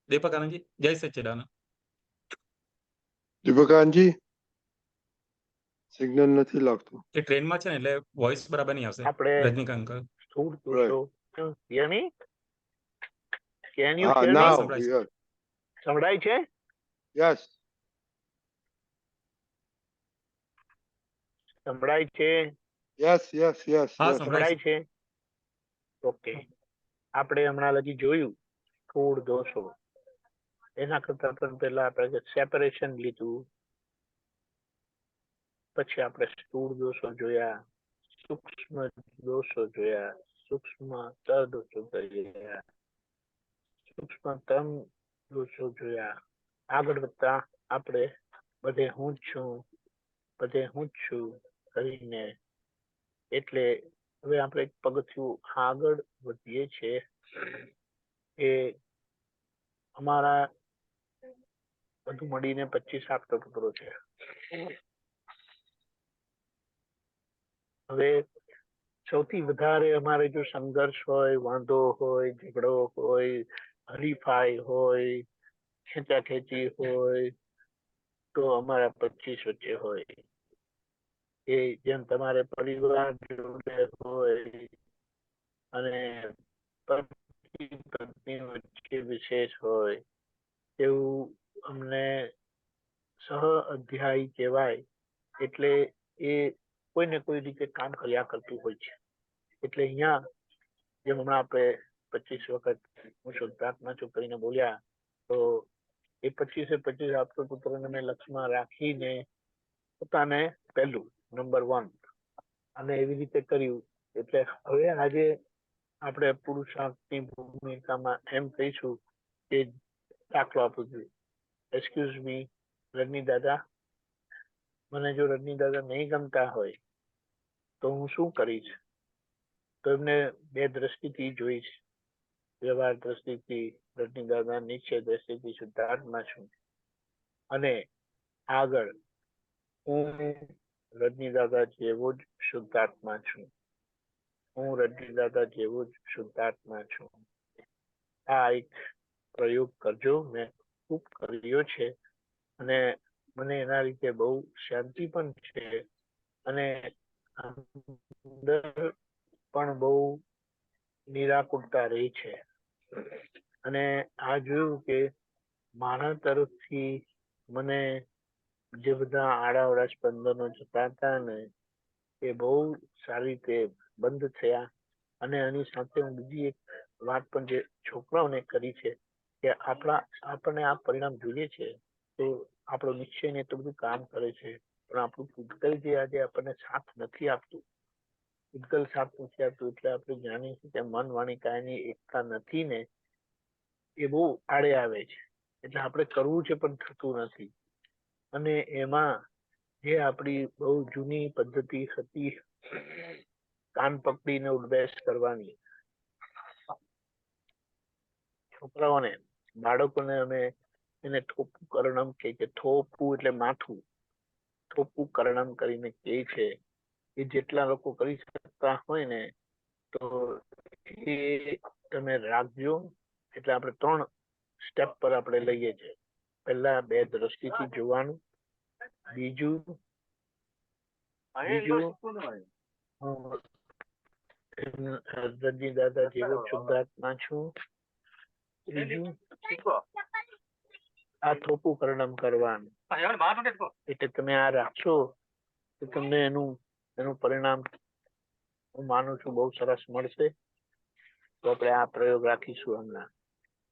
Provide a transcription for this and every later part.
દીપક આનંદજી, જય સચ્ચિદાનંદ. દીપકાનજી સિગ્નલ નથી લાગતું. એ ટ્રેનમાં છે ને એટલે વોઇસ બરાબર નહીં આવશે. આપણે રજનીકાંત અંકલ. સ્થૂળ દોષો hear me? Can you હા, hear me? now સંભળાય છે. yes, સંભળાય છે? yes. સંભળાય છે? Yes, yes, yes, હા, yes. સંભળાય સંભળાય છે? ઓકે. આપણે હમણાં લગી જોયું સ્થૂળ દોષો. એના કરતા પણ પહેલા આપણે સેપરેશન લીધું, પછી આપણે સ્થૂળ દોષો જોયા, સૂક્ષ્મ દોષો જોયા, સૂક્ષ્મતર દોષો જોયા, સૂક્ષ્મતમ દોષો જોયા. આગળ વધતા આપણે બધે હું જ છું, બધે હું જ છું કરીને, એટલે હવે આપણે એક પગથિયું આગળ વધીએ છીએ કે અમારા બધું મળીને 25 આપતપત્રો છે. હવે સૌથી વધારે અમારે જો સંઘર્ષ હોય, વાંધો હોય, ઝઘડો હોય, હરીફાઈ હોય, ખેંચાખેંચી હોય, તો અમારા 25 વચ્ચે હોય. એ જેમ તમારે પરિવાર જોડે હોય અને પતિ પત્ની વચ્ચે વિશેષ હોય, એવું અમને સહ અધ્યાય કહેવાય. એટલે એ કોઈ ને કોઈ રીતે કામ કર્યા કરતું હોય છે. એટલે અહીંયા જેમ હમણાં આપણે 25 વખત હું શુદ્ધાત્મા છું કરીને બોલ્યા, તો એ 25 આપતપુત્રોને મેં લક્ષમાં રાખીને પોતાને પહેલું નંબર 1 અને એવી રીતે કર્યું. એટલે હવે આજે આપણે પુરુષાર્થની ભૂમિકામાં એમ કહીશું કે દાખલો આપું છું. એક્સક્યુઝ મી રજની દાદા, મને જો રજની દાદા નહીં ગમતા હોય તો હું શું કરીશ? તો એમને બે દ્રષ્ટિથી જોઈશ. વ્યવહાર દ્રષ્ટિથી રજની દાદા, નીચે દ્રષ્ટિથી શુદ્ધાત્મા છું, અને આગળ હું રજની દાદા જેવો જ શુદ્ધાત્મા છું. હું રજની દાદા જેવો જ શુદ્ધાત્મા છું. આ એક પ્રયોગ કરજો. મેં ખૂબ કર્યો છે અને મને એના રીતે બહુ શાંતિ પણ છે અને અંદર પણ બહુ નિરાકુરતા રહી છે. અને આ જોયું કે મારા તરફથી મને જે બધા આડાઅવળા સ્પંદનો જતા હતા ને, એ બહુ સારી રીતે બંધ થયા. અને આની સાથે હું બીજી એક વાત પણ જે છોકરાઓને કરી છે કે આપણને આ પરિણામ જોઈએ છે તો આપણો નિશ્ચય ને એટલું બધું કામ કરે છે, પણ આપણું પૂતગલ જે આજે આપણને સાથ નથી આપતું, પૂતગલ સાથ નથી આપતું, એટલે આપણે જાણીએ છીએ કે મન, વાણી, કાયની એકતા નથી ને, એ બહુ આડે આવે છે. એટલે આપણે કરવું છે પણ થતું નથી. અને એમાં જે આપણી બહુ જૂની પદ્ધતિ હતી, કાન પકડીને ઉઠબેસ કરવાની, છોકરાઓને, બાળકોને અમે એને થોપું કરણમ કે થોપું એટલે માથું, થોપું કરણમ કરીને કહે છે. એ જેટલા લોકો કરી શકતા હોય ને તો એ તમે રાખજો. એટલે આપણે 3 સ્ટેપ પર આપણે લઈએ છીએ. પહેલા બે દ્રષ્ટિથી જોવાનું, બીજું હું રજની દાદા જેવો શુદ્ધાત્મા છું, ત્રીજું આ થોપું કરણમ કરવાનું. એટલે તમે આ રાખશો તો તમને એનું પરિણામ હું માનું છું બહુ સરસ મળશે. તો આપણે આ પ્રયોગ રાખીશું હમણાં.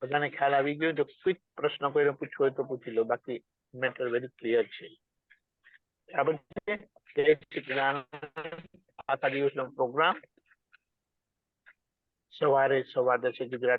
બધાને ખ્યાલ આવી ગયો? તો ક્વિક પ્રશ્ન કોઈને પૂછવો હોય તો પૂછી લો, બાકી મેટર વેરી ક્લિયર છે. બરાબર છે? આખા દિવસનો પ્રોગ્રામ સવારે 10:15 ગુજરાત